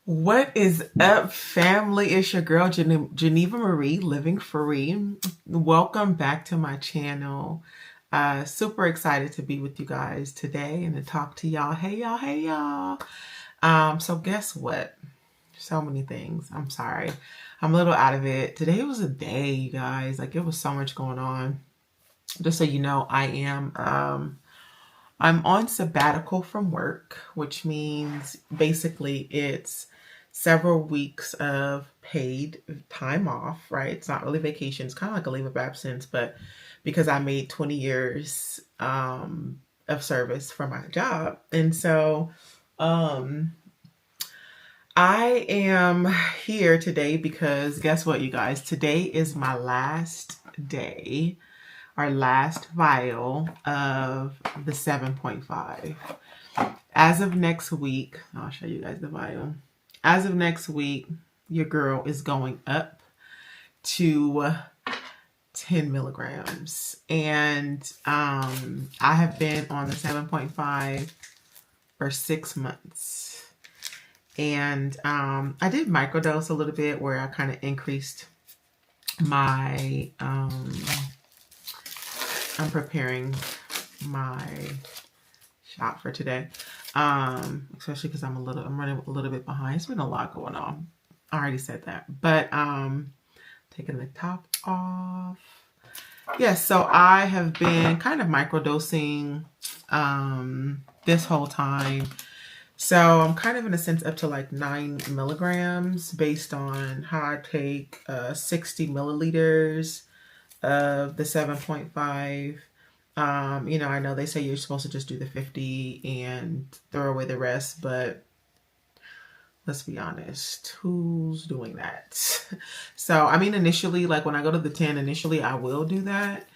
What is up, family? It's your girl, Geneva Marie, living free. Welcome back to my channel. Super excited to be with you guys today and to talk to y'all. Hey, y'all. Hey, y'all. So guess what? So many things. I'm sorry. I'm a little out of it. Today was a day, you guys. Like, it was so much going on. Just so you know, I'm on sabbatical from work, which means basically it's several weeks of paid time off, right? It's not really vacation. It's kind of like a leave of absence, but because I made 20 years of service for my job. And so I am here today because guess what, you guys? Today is my last day, our last vial of the 7.5. As of next week, I'll show you guys the vial. As of next week, your girl is going up to 10 milligrams. And I have been on the 7.5 for 6 months. And I did microdose a little bit where I kind of increased my, I'm preparing my shot for today. Especially because I'm running a little bit behind. It's been a lot going on. I already said that, but taking the top off. Yes, so I have been kind of microdosing this whole time. So I'm kind of in a sense up to like 9 milligrams based on how I take 60 milliliters of the 7.5. I know they say you're supposed to just do the 50 and throw away the rest, but let's be honest, who's doing that? So, I mean, initially, like when I go to the 10, initially I will do that,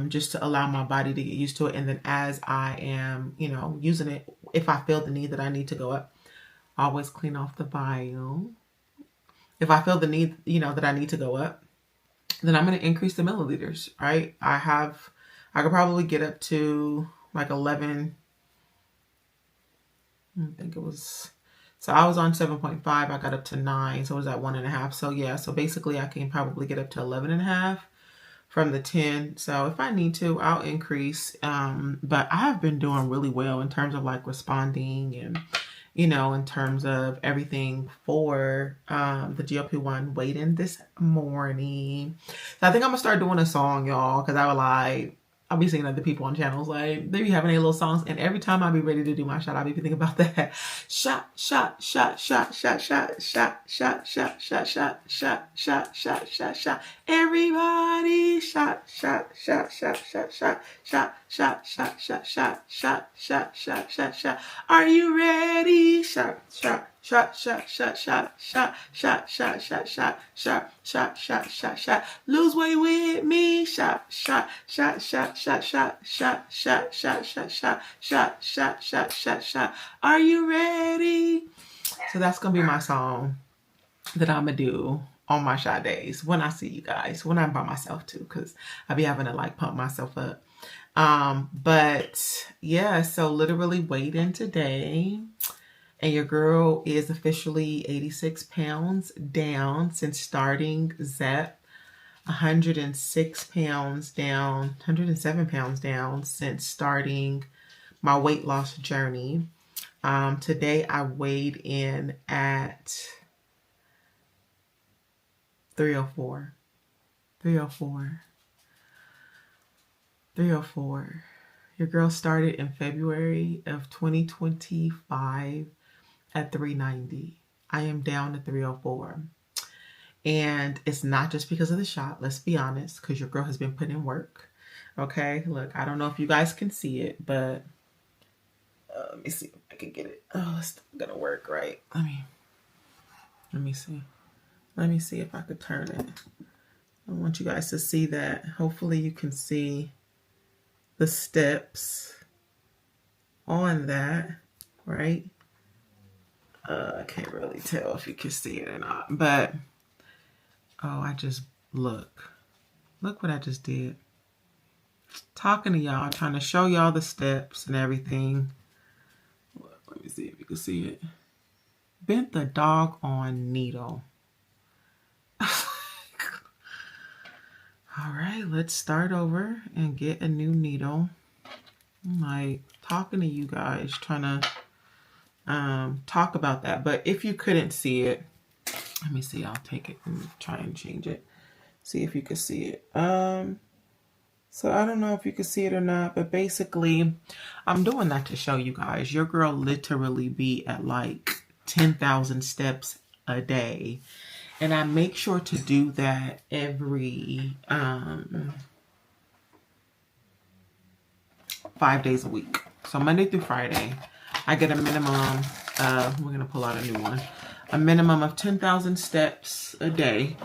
just to allow my body to get used to it. And then as I am, using it, if I feel the need that I need to go up, I always clean off the vial. If I feel the need, that I need to go up, then I'm going to increase the milliliters, right? I could probably get up to like 11. I think it was, so I was on 7.5. I got up to 9. So it was at 1.5. So yeah, so basically I can probably get up to 11.5 from the 10. So if I need to, I'll increase. But I have been doing really well in terms of like responding and, in terms of everything for the GLP-1 waiting this morning. So I think I'm gonna start doing a song, y'all, because I'll be seeing other people on channels like they be having their little songs, and every time I be ready to do my shot, I'll be thinking about that shot, shot, shot, shot, shot, shot, shot, shot, shot, shot, shot, shot, shot, shot, shot, shot. Everybody shot, shot, shot, shot, shot, shot, shot, shot, shot, shot, shot, shot, shot, shot, shot, shot. Are you ready? Shot, shot. Shot, shot, shot, shot, shot, shot, shot, shot, shot, shot, shot, shot, shot, shot. Lose weight with me. Shot, shot, shot, shot, shot, shot, shot, shot, shot, shot, shot, shot, shot, shot, shot, shot. Are you ready? So that's gonna be my song that I'm gonna do on my shot days when I see you guys, when I'm by myself too, because I be having to like pump myself up. But yeah, so literally weighed in today. And your girl is officially 86 pounds down since starting Zep. 106 pounds down, 107 pounds down since starting my weight loss journey. Today I weighed in at 304. 304. 304. Your girl started in February of 2025 at 390. I am down to 304. And it's not just because of the shot, let's be honest, because your girl has been putting in work. Okay, look, I don't know if you guys can see it, but let me see if I can get it. Oh, it's gonna work, right? Let me see. Let me see if I could turn it. I want you guys to see that. Hopefully you can see the steps on that, right? I can't really tell if you can see it or not, but I just look what I just did. Talking to y'all, trying to show y'all the steps and everything. Let me see if you can see it. Bent the doggone needle. All right, let's start over and get a new needle. I'm like talking to you guys, trying to talk about that. But if you couldn't see it, let me see. I'll take it and try and change it. See if you can see it. So I don't know if you can see it or not, but basically I'm doing that to show you guys. Your girl literally be at like 10,000 steps a day. And I make sure to do that every 5 days a week. So Monday through Friday, I get a minimum of, we're going to pull out a new one, a minimum of 10,000 steps a day.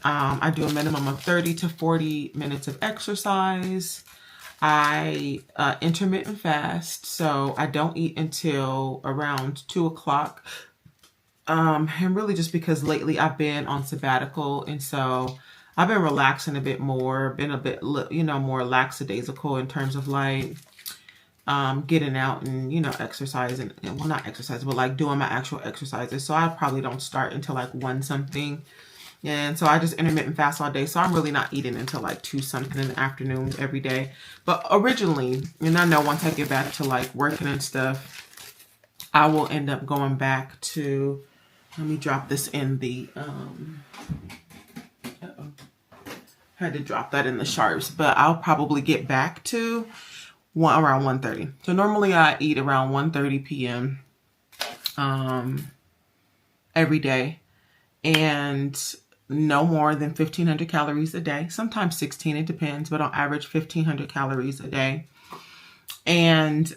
I do a minimum of 30 to 40 minutes of exercise. I intermittent fast, so I don't eat until around 2 o'clock. And really just because lately I've been on sabbatical, and so I've been relaxing a bit more, been a bit, more lackadaisical in terms of like getting out and, exercising, well, not exercise, but like doing my actual exercises. So I probably don't start until like 1 something. And so I just intermittent fast all day. So I'm really not eating until like 2 something in the afternoon every day. But originally, and I know once I get back to like working and stuff, I will end up going back to, let me drop this in the, had to drop that in the sharps, but I'll probably get back to around 1:30. So normally I eat around 1:30 p.m. Every day, and no more than 1,500 calories a day. Sometimes 16, it depends, but on average 1,500 calories a day. And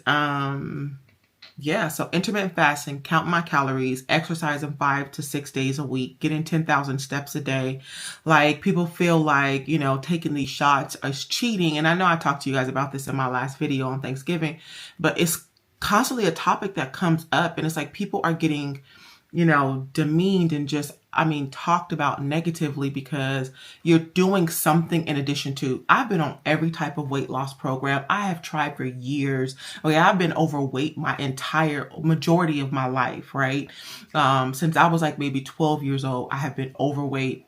yeah, so intermittent fasting, count my calories, exercising 5 to 6 days a week, getting 10,000 steps a day. Like, people feel like, taking these shots is cheating. And I know I talked to you guys about this in my last video on Thanksgiving, but it's constantly a topic that comes up, and it's like people are getting, demeaned and just, talked about negatively because you're doing something in addition to. I've been on every type of weight loss program. I have tried for years. Okay, I've been overweight my entire majority of my life, right? Since I was like maybe 12 years old, I have been overweight.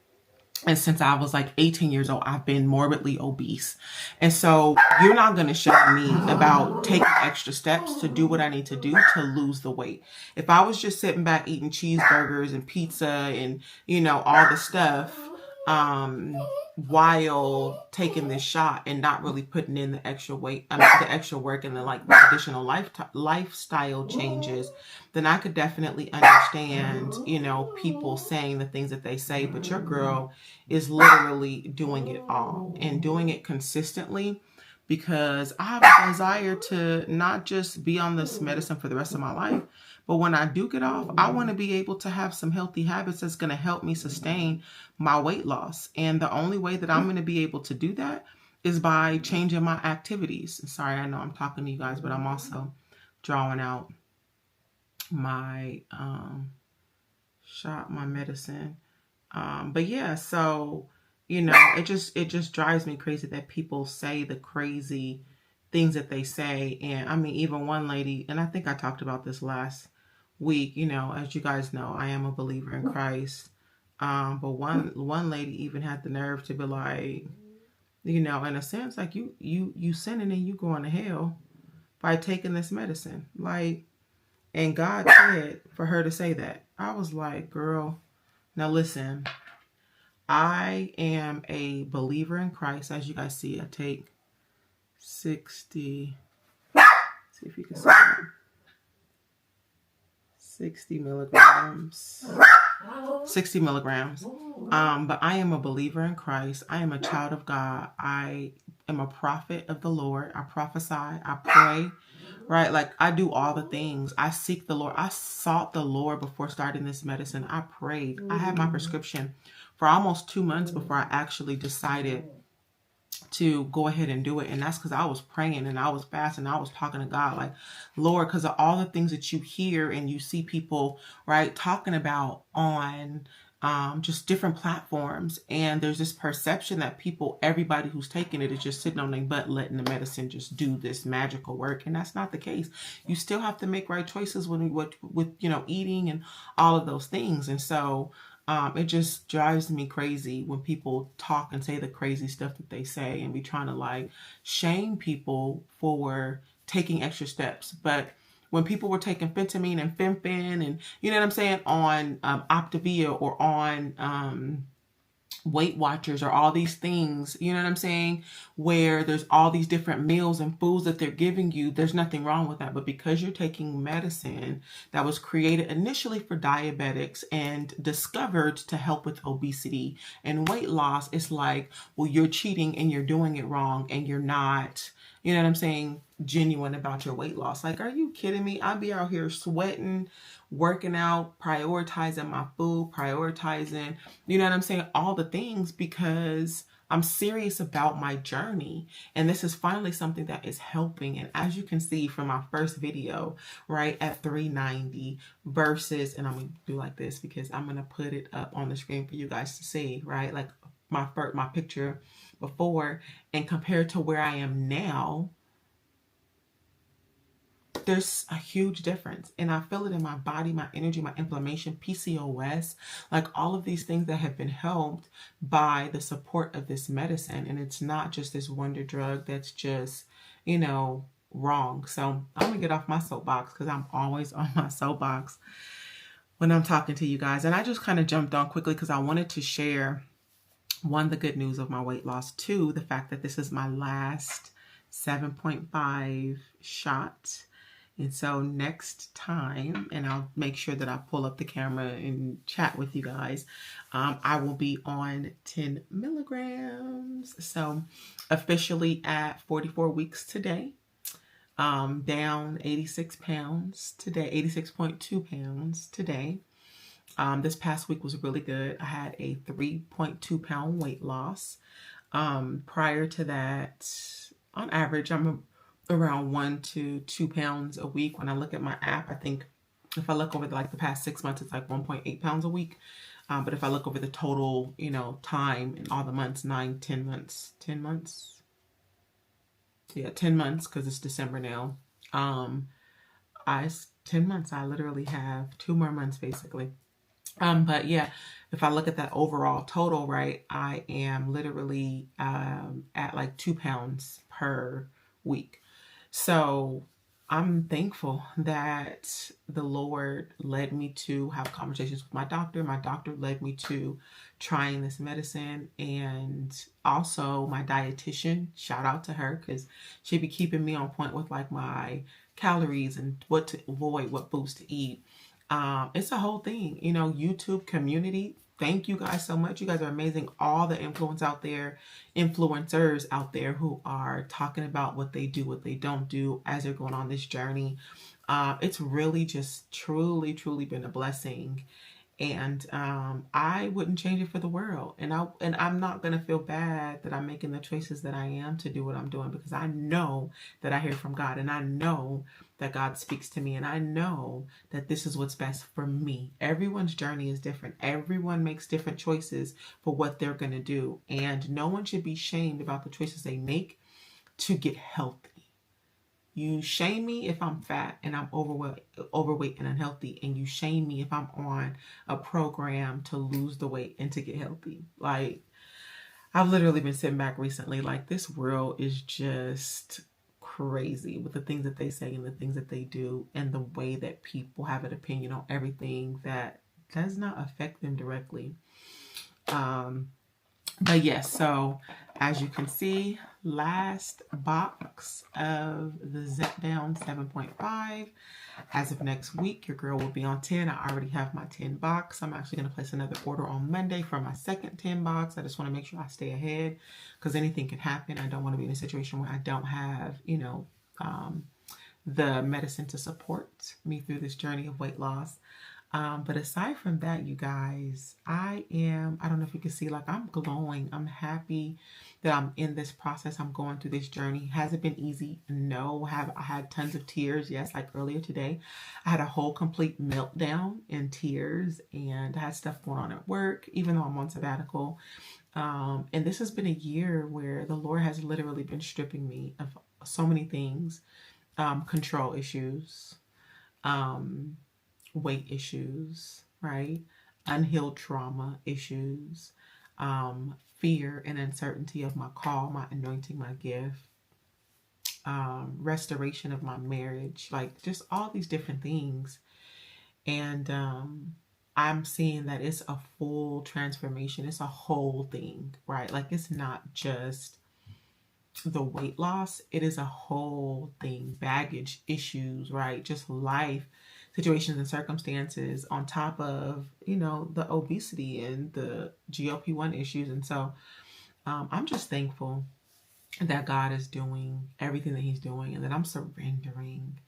And since I was like 18 years old, I've been morbidly obese. And so you're not going to show me about taking extra steps to do what I need to do to lose the weight. If I was just sitting back eating cheeseburgers and pizza and, all the stuff, while taking this shot and not really putting in the extra weight, the extra work and the additional lifestyle changes, then I could definitely understand, people saying the things that they say. But your girl is literally doing it all and doing it consistently, because I have a desire to not just be on this medicine for the rest of my life, but when I do get off, I want to be able to have some healthy habits that's going to help me sustain my weight loss. And the only way that I'm going to be able to do that is by changing my activities. Sorry, I know I'm talking to you guys, but I'm also drawing out my shot, my medicine. But yeah, so, it just drives me crazy that people say the crazy things that they say. And even one lady, and I think I talked about this last week, as you guys know, I am a believer in Christ. But one lady even had the nerve to be like, in a sense, like you sinning and you going to hell by taking this medicine. Like, and God said for her to say that. I was like, girl, now listen, I am a believer in Christ. As you guys see, I take 60, see if you can see that. 60 milligrams. 60 milligrams. But I am a believer in Christ. I am a child of God. I am a prophet of the Lord. I prophesy. I pray. Right? Like, I do all the things. I seek the Lord. I sought the Lord before starting this medicine. I prayed. I had my prescription for almost 2 months before I actually decided to go ahead and do it. And that's because I was praying and I was fasting. I was talking to God like, Lord, because of all the things that you hear and you see people, right, talking about on just different platforms. And there's this perception that everybody who's taking it is just sitting on their butt, letting the medicine just do this magical work. And that's not the case. You still have to make right choices with eating and all of those things. And so it just drives me crazy when people talk and say the crazy stuff that they say and be trying to like shame people for taking extra steps. But when people were taking phentamine and Fempin and, you know what I'm saying, on Optavia or on Weight Watchers or all these things, you know what I'm saying, where there's all these different meals and foods that they're giving you, there's nothing wrong with that. But because you're taking medicine that was created initially for diabetics and discovered to help with obesity and weight loss, it's like, well, you're cheating and you're doing it wrong and you're not, you know what I'm saying, genuine about your weight loss. Like, are you kidding me? I'd be out here sweating, working out, prioritizing my food, prioritizing, you know what I'm saying, all the things, because I'm serious about my journey. And this is finally something that is helping. And as you can see from my first video, right, at 390 versus, and I'm going to do like this because I'm going to put it up on the screen for you guys to see, right? Like my picture before and compared to where I am now, there's a huge difference. And I feel it in my body, my energy, my inflammation, PCOS, like all of these things that have been helped by the support of this medicine. And it's not just this wonder drug that's just, you know, wrong. So I'm gonna get off my soapbox because I'm always on my soapbox when I'm talking to you guys. And I just kind of jumped on quickly because I wanted to share, one, the good news of my weight loss, two, the fact that this is my last 7.5 shot. And so next time, and I'll make sure that I pull up the camera and chat with you guys, I will be on 10 milligrams. So officially at 44 weeks today, down 86 pounds today, 86.2 pounds today. This past week was really good. I had a 3.2 pound weight loss. Prior to that, on average, I'm around 1 to 2 pounds a week. When I look at my app, I think if I look over the past 6 months, it's like 1.8 pounds a week. But if I look over the total, you know, time and all the months, 10 months. Yeah, 10 months because it's December now. 10 months, I literally have 2 more months basically. But yeah, if I look at that overall total, right, I am literally at like 2 pounds per week. So I'm thankful that the Lord led me to have conversations with my doctor. My doctor led me to trying this medicine, and also my dietitian, shout out to her, because she be keeping me on point with like my calories and what to avoid, what foods to eat. It's a whole thing, you know, YouTube community. Thank you guys so much. You guys are amazing. All the influencers out there who are talking about what they do, what they don't do as they're going on this journey. It's really just truly been a blessing. And I wouldn't change it for the world. And I'm not going to feel bad that I'm making the choices that I am to do what I'm doing, because I know that I hear from God, and I know that God speaks to me, and I know that this is what's best for me. Everyone's journey is different. Everyone makes different choices for what they're going to do. And no one should be shamed about the choices they make to get healthy. You shame me if I'm fat and I'm overweight and unhealthy, and you shame me if I'm on a program to lose the weight and to get healthy. Like, I've literally been sitting back recently, like, this world is just crazy with the things that they say and the things that they do, and the way that people have an opinion on everything that does not affect them directly. But yes, so as you can see, last box of the Zepbound 7.5. As of next week, your girl will be on 10. I already have my 10 box. I'm actually going to place another order on Monday for my second 10 box. I just want to make sure I stay ahead, because anything can happen. I don't want to be in a situation where I don't have, you know, the medicine to support me through this journey of weight loss. But aside from that, you guys, I don't know if you can see, like, I'm glowing. I'm happy that I'm in this process. I'm going through this journey. Has it been easy? No. Have I had tons of tears? Yes. Like earlier today, I had a whole complete meltdown in tears, and I had stuff going on at work, even though I'm on sabbatical. And this has been a year where the Lord has literally been stripping me of so many things, control issues, weight issues, right? Unhealed trauma issues, fear and uncertainty of my call, my anointing, my gift, restoration of my marriage, like just all these different things. And I'm seeing that it's a full transformation. It's a whole thing, right? Like it's not just the weight loss, it is a whole thing. Baggage issues, right? Just life situations and circumstances on top of, the obesity and the GLP-1 issues. And so I'm just thankful that God is doing everything that he's doing, and that I'm surrendering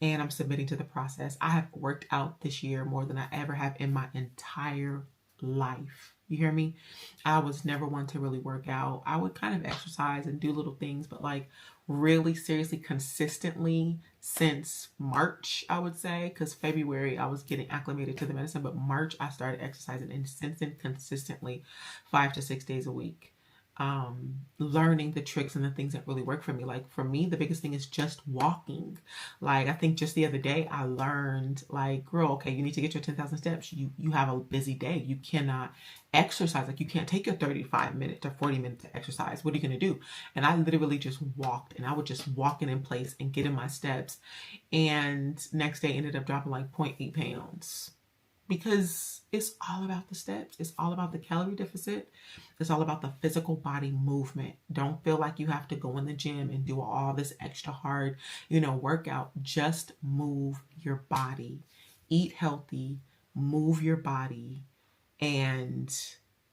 and I'm submitting to the process. I have worked out this year more than I ever have in my entire life. You hear me? I was never one to really work out. I would kind of exercise and do little things, but like really seriously consistently since March, I would say, because February I was getting acclimated to the medicine, but March I started exercising, and since then consistently 5 to 6 days a week. Learning the tricks and the things that really work for me. Like for me, the biggest thing is just walking. Like I think just the other day I learned, like, girl, okay, you need to get your 10,000 steps. You have a busy day. You cannot exercise. Like you can't take your 35 minutes or 40 minutes to exercise. What are you going to do? And I literally just walked, and I would just walk in place and get in my steps. And next day ended up dropping like 0.8 pounds. Because it's all about the steps. It's all about the calorie deficit. It's all about the physical body movement. Don't feel like you have to go in the gym and do all this extra hard, workout. Just move your body. Eat healthy. Move your body. And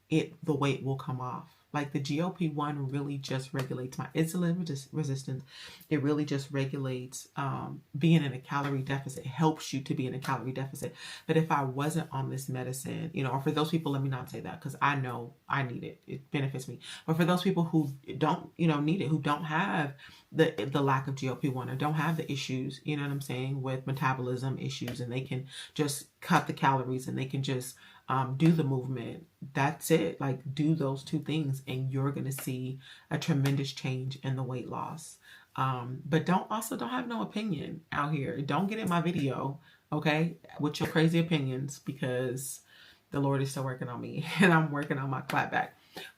the weight will come off. Like the GLP-1 really just regulates my insulin resistance. It really just regulates being in a calorie deficit. It helps you to be in a calorie deficit. But if I wasn't on this medicine, or for those people, let me not say that, because I know I need it. It benefits me. But for those people who don't, need it, who don't have the lack of GLP-1 or don't have the issues, you know what I'm saying, with metabolism issues, and they can just cut the calories and they can just do the movement. That's it. Like do those two things and you're going to see a tremendous change in the weight loss. But don't have no opinion out here. Don't get in my video, okay, with your crazy opinions, because the Lord is still working on me and I'm working on my clapback.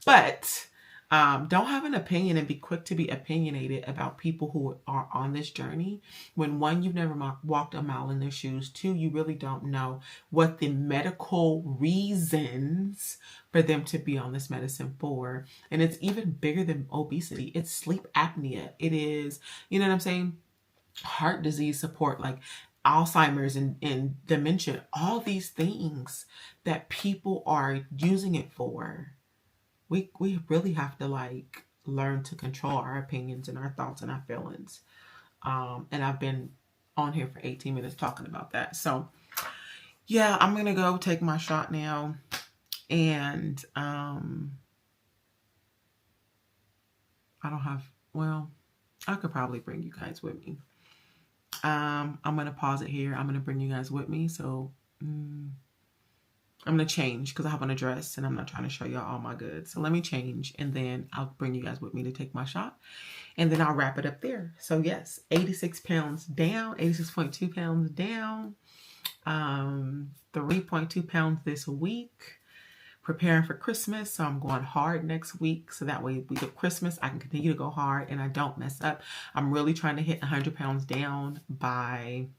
But don't have an opinion and be quick to be opinionated about people who are on this journey when, one, you've never walked a mile in their shoes. Two, you really don't know what the medical reasons for them to be on this medicine for. And it's even bigger than obesity. It's sleep apnea. It is, you know what I'm saying? Heart disease support, like Alzheimer's and dementia, all these things that people are using it for. We really have to like learn to control our opinions and our thoughts and our feelings. And I've been on here for 18 minutes talking about that. So yeah, I'm going to go take my shot now. And I could probably bring you guys with me. I'm going to pause it here. I'm going to bring you guys with me. So I'm going to change because I have on a dress and I'm not trying to show y'all all my goods. So let me change and then I'll bring you guys with me to take my shot and then I'll wrap it up there. So yes, 86 pounds down, 86.2 pounds down, 3.2 pounds this week, preparing for Christmas. So I'm going hard next week. So that way week of Christmas, I can continue to go hard and I don't mess up. I'm really trying to hit 100 pounds down by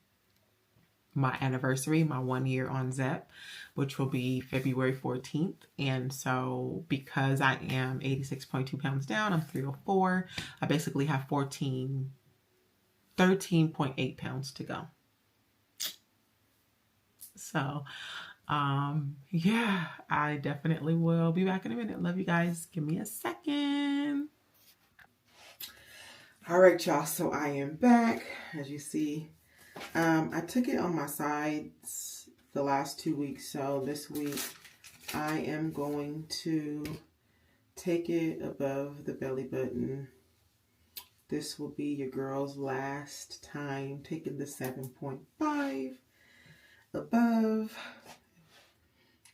my anniversary, my 1 year on Zep, which will be February 14th. And so because I am 86.2 pounds down, I'm 304. I basically have 13.8 pounds to go. So, yeah, I definitely will be back in a minute. Love you guys. Give me a second. All right, y'all. So I am back. As you see, I took it on my sides the last 2 weeks. So this week I am going to take it above the belly button. This will be your girl's last time taking the 7.5 above.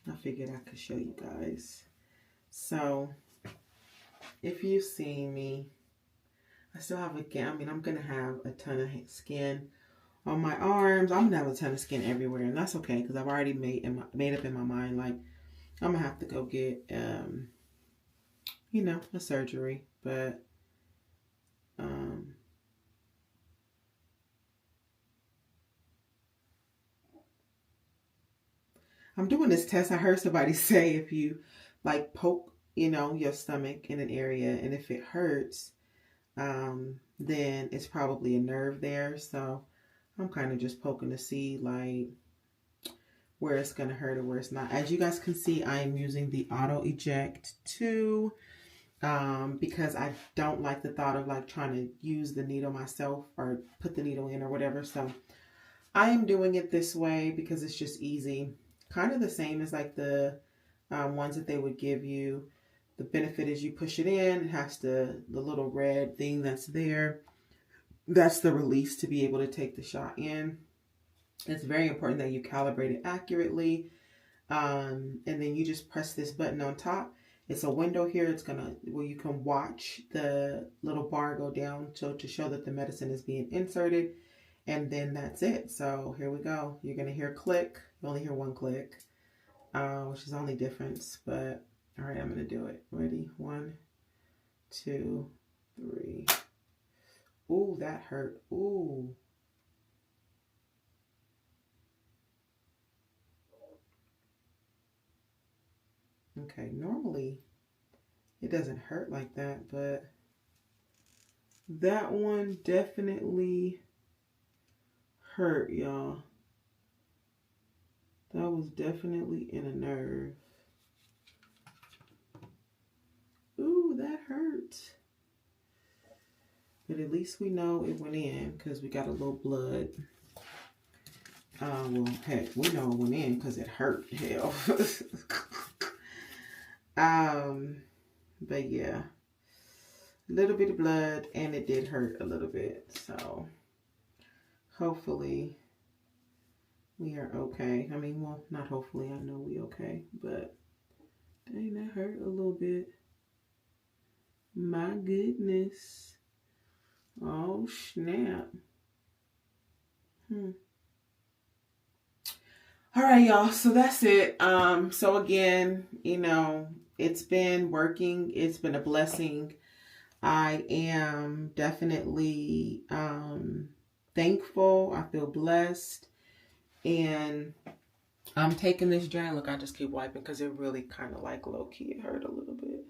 I figured I could show you guys. So if you've seen me, I still have I'm going to have a ton of skin on my arms. I'm going to have a ton of skin everywhere, and that's okay because I've already made up in my mind, like, I'm going to have to go get, a surgery. But, I'm doing this test. I heard somebody say if you, like, poke, your stomach in an area, and if it hurts, then it's probably a nerve there. So I'm kind of just poking to see, like, where it's going to hurt or where it's not. As you guys can see, I am using the auto eject 2 because I don't like the thought of, like, trying to use the needle myself or put the needle in or whatever. So I am doing it this way because it's just easy. Kind of the same as, like, the ones that they would give you. The benefit is you push it in, it has the little red thing that's there. That's the release to be able to take the shot in. It's very important that you calibrate it accurately. And then you just press this button on top. It's a window here. It's where you can watch the little bar go down to show that the medicine is being inserted. And then that's it. So here we go. You're going to hear click. You only hear one click, which is the only difference. But all right, I'm going to do it. Ready? 1, 2, 3. Ooh, that hurt. Ooh. Okay, normally it doesn't hurt like that, but that one definitely hurt, y'all. That was definitely in a nerve. Ooh, that hurt. But at least we know it went in because we got a little blood. Well, heck, we know it went in because it hurt. Hell. But yeah, a little bit of blood, and it did hurt a little bit. So hopefully we are okay. I mean, well, not hopefully, I know we okay, but dang, that hurt a little bit. My goodness. Oh, snap. All right, y'all. So that's it. So again, it's been working. It's been a blessing. I am definitely thankful. I feel blessed. And I'm taking this drain. Look, I just keep wiping because it really kind of, like, low-key, it hurt a little bit.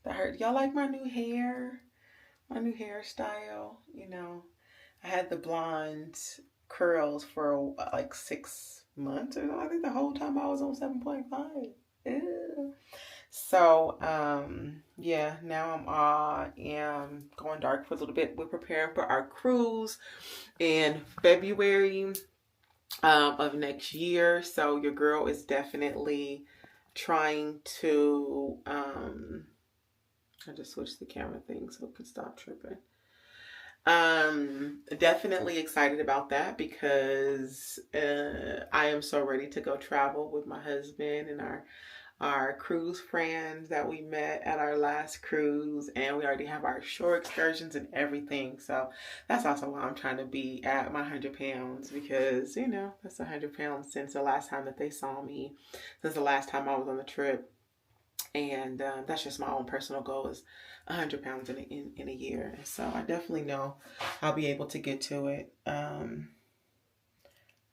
That hurt. Y'all like my new hair? My new hairstyle? I had the blonde curls for like 6 months or so. I think the whole time I was on 7.5. Yeah. So, yeah, now I am going dark for a little bit. We're preparing for our cruise in February of next year. So your girl is definitely trying to, I just switched the camera thing so it could stop tripping. Definitely excited about that because I am so ready to go travel with my husband and our cruise friends that we met at our last cruise, and we already have our shore excursions and everything. So that's also why I'm trying to be at my 100 pounds because, that's 100 pounds since the last time that they saw me, since the last time I was on the trip. And that's just my own personal goal is 100 pounds in a year. And so I definitely know I'll be able to get to it. All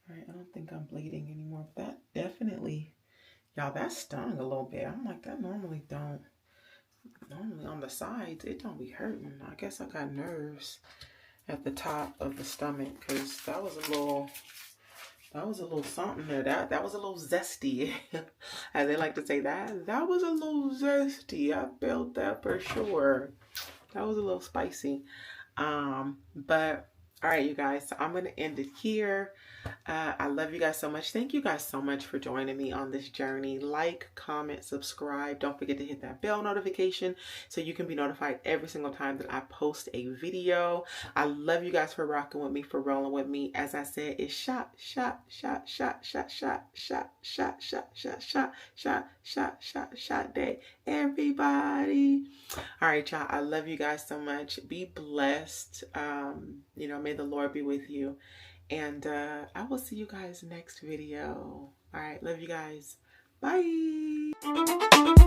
right, I don't think I'm bleeding anymore. But that definitely, y'all, that stung a little bit. I'm like, that normally on the sides, it don't be hurting. I guess I got nerves at the top of the stomach because that was a little something there. That was a little zesty. As they like to say, that was a little zesty. I felt that for sure. That was a little spicy. But all right, you guys, so I'm going to end it here. I love you guys so much. Thank you guys so much for joining me on this journey. Like, comment, subscribe. Don't forget to hit that bell notification so you can be notified every single time that I post a video. I love you guys for rocking with me, for rolling with me. As I said, it's shot day, everybody. All right, y'all. I love you guys so much. Be blessed. May the Lord be with you. And I will see you guys next video. All right. Love you guys. Bye.